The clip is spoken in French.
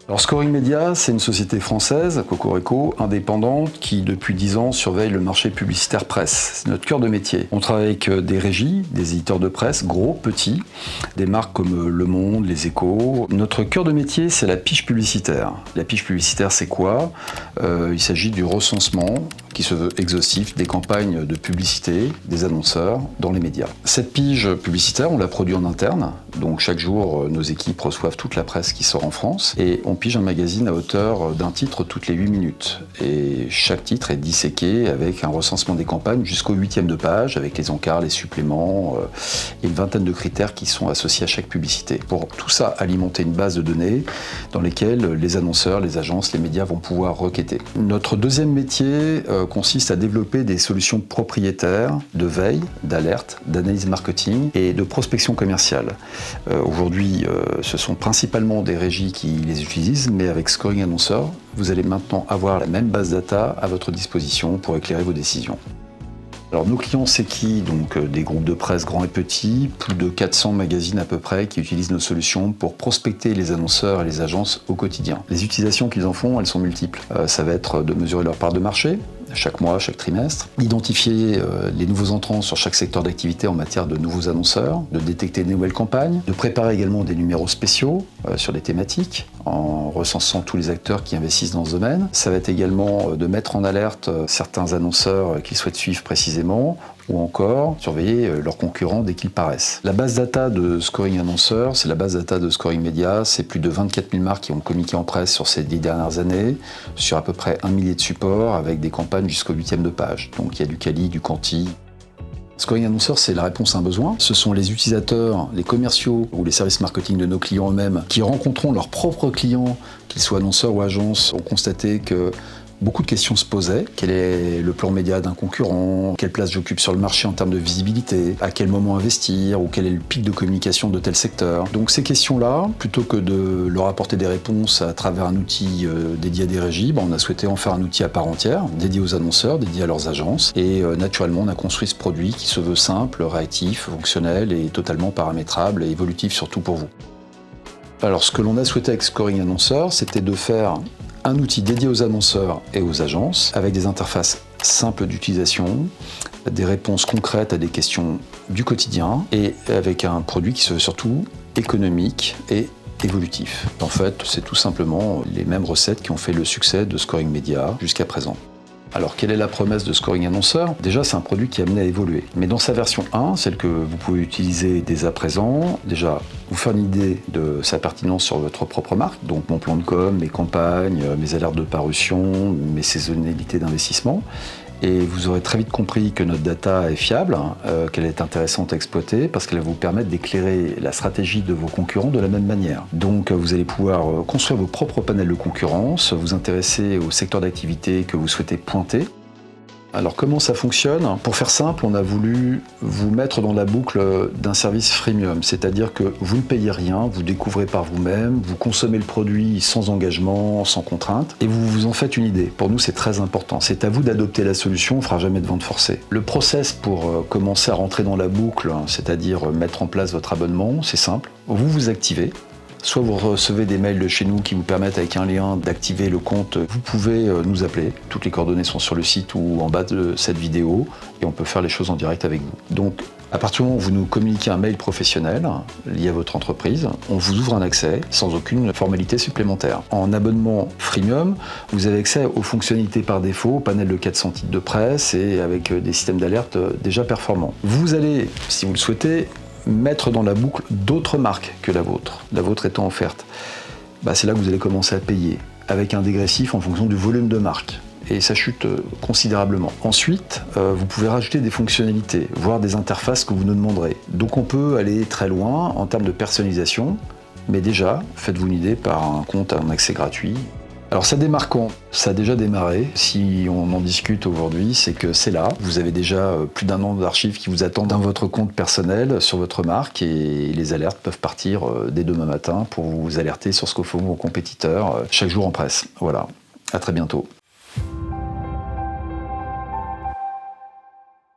Alors Scoring Media, c'est une société française, Cocorico, indépendante, qui depuis 10 ans surveille le marché publicitaire presse. C'est notre cœur de métier. On travaille avec des régies, des éditeurs de presse, gros, petits, des marques comme Le Monde, Les Échos. Notre cœur de métier, c'est la pige publicitaire. La pige publicitaire, c'est quoi ? Il s'agit du recensement, qui se veut exhaustif, des campagnes de publicité, des annonceurs dans les médias. Cette pige publicitaire, on la produit en interne, donc chaque jour, nos équipes reçoivent toute la presse qui sort en France, et on pige un magazine à hauteur d'un titre toutes les 8 minutes. Et chaque titre est disséqué avec un recensement des campagnes jusqu'au 8e de page, avec les encarts, les suppléments, et une vingtaine de critères qui sont associés à chaque publicité. Pour tout ça, alimenter une base de données dans lesquelles les annonceurs, les agences, les médias vont pouvoir requêter. Notre deuxième métier consiste à développer des solutions propriétaires de veille, d'alerte, d'analyse marketing et de prospection commerciale. Aujourd'hui, ce sont principalement des régies qui les utilisent, mais avec Scoring Annonceur, vous allez maintenant avoir la même base data à votre disposition pour éclairer vos décisions. Alors nos clients, c'est qui ? Donc des groupes de presse grands et petits, plus de 400 magazines à peu près qui utilisent nos solutions pour prospecter les annonceurs et les agences au quotidien. Les utilisations qu'ils en font, elles sont multiples. Ça va être de mesurer leur part de marché, chaque mois, chaque trimestre, d'identifier les nouveaux entrants sur chaque secteur d'activité en matière de nouveaux annonceurs, de détecter de nouvelles campagnes, de préparer également des numéros spéciaux sur des thématiques en recensant tous les acteurs qui investissent dans ce domaine. Ça va être également de mettre en alerte certains annonceurs qu'ils souhaitent suivre précisément, ou encore surveiller leurs concurrents dès qu'ils paraissent. La base data de Scoring Annonceur, c'est la base data de Scoring Media, c'est plus de 24 000 marques qui ont communiqué en presse sur ces 10 dernières années, sur à peu près 1 millier de supports, avec des campagnes jusqu'au 8e de page. Donc il y a du quali, du quanti. Scoring Annonceur, c'est la réponse à un besoin. Ce sont les utilisateurs, les commerciaux ou les services marketing de nos clients eux-mêmes qui rencontront leurs propres clients, qu'ils soient annonceurs ou agences, ont constaté que beaucoup de questions se posaient. Quel est le plan média d'un concurrent ? Quelle place j'occupe sur le marché en termes de visibilité ? À quel moment investir ? Ou quel est le pic de communication de tel secteur ? Donc ces questions-là, plutôt que de leur apporter des réponses à travers un outil dédié à des régies, on a souhaité en faire un outil à part entière, dédié aux annonceurs, dédié à leurs agences. Et naturellement, on a construit ce produit qui se veut simple, réactif, fonctionnel et totalement paramétrable et évolutif surtout pour vous. Alors ce que l'on a souhaité avec Scoring Annonceur, c'était de faire un outil dédié aux annonceurs et aux agences, avec des interfaces simples d'utilisation, des réponses concrètes à des questions du quotidien, et avec un produit qui se veut surtout économique et évolutif. En fait, c'est tout simplement les mêmes recettes qui ont fait le succès de Scoring Media jusqu'à présent. Alors, quelle est la promesse de Scoring Annonceur ? Déjà, c'est un produit qui est amené à évoluer. Mais dans sa version 1, celle que vous pouvez utiliser dès à présent, déjà, vous faire une idée de sa pertinence sur votre propre marque, donc mon plan de com, mes campagnes, mes alertes de parution, mes saisonnalités d'investissement. Et vous aurez très vite compris que notre data est fiable, qu'elle est intéressante à exploiter, parce qu'elle va vous permettre d'éclairer la stratégie de vos concurrents de la même manière. Donc vous allez pouvoir construire vos propres panels de concurrence, vous intéresser au secteur d'activité que vous souhaitez pointer. Alors comment ça fonctionne ? Pour faire simple, on a voulu vous mettre dans la boucle d'un service freemium, c'est-à-dire que vous ne payez rien, vous découvrez par vous-même, vous consommez le produit sans engagement, sans contrainte, et vous vous en faites une idée. Pour nous, c'est très important. C'est à vous d'adopter la solution, on ne fera jamais de vente forcée. Le process pour commencer à rentrer dans la boucle, c'est-à-dire mettre en place votre abonnement, c'est simple. Vous vous activez. Soit vous recevez des mails de chez nous qui vous permettent avec un lien d'activer le compte. Vous pouvez nous appeler. Toutes les coordonnées sont sur le site ou en bas de cette vidéo et on peut faire les choses en direct avec vous. Donc, à partir du moment où vous nous communiquez un mail professionnel lié à votre entreprise, on vous ouvre un accès sans aucune formalité supplémentaire. En abonnement freemium, vous avez accès aux fonctionnalités par défaut, au panel de 400 titres de presse et avec des systèmes d'alerte déjà performants. Vous allez, si vous le souhaitez, mettre dans la boucle d'autres marques que la vôtre étant offerte. C'est là que vous allez commencer à payer, avec un dégressif en fonction du volume de marque. Et ça chute considérablement. Ensuite, vous pouvez rajouter des fonctionnalités, voire des interfaces que vous nous demanderez. Donc on peut aller très loin en termes de personnalisation, mais déjà, faites-vous une idée par un compte à un accès gratuit. Alors ça démarre quand ? Ça a déjà démarré. Si on en discute aujourd'hui, c'est que c'est là. Vous avez déjà plus d'1 an d'archives qui vous attendent dans votre compte personnel, sur votre marque, et les alertes peuvent partir dès demain matin pour vous alerter sur ce que font vos compétiteurs chaque jour en presse. Voilà, à très bientôt.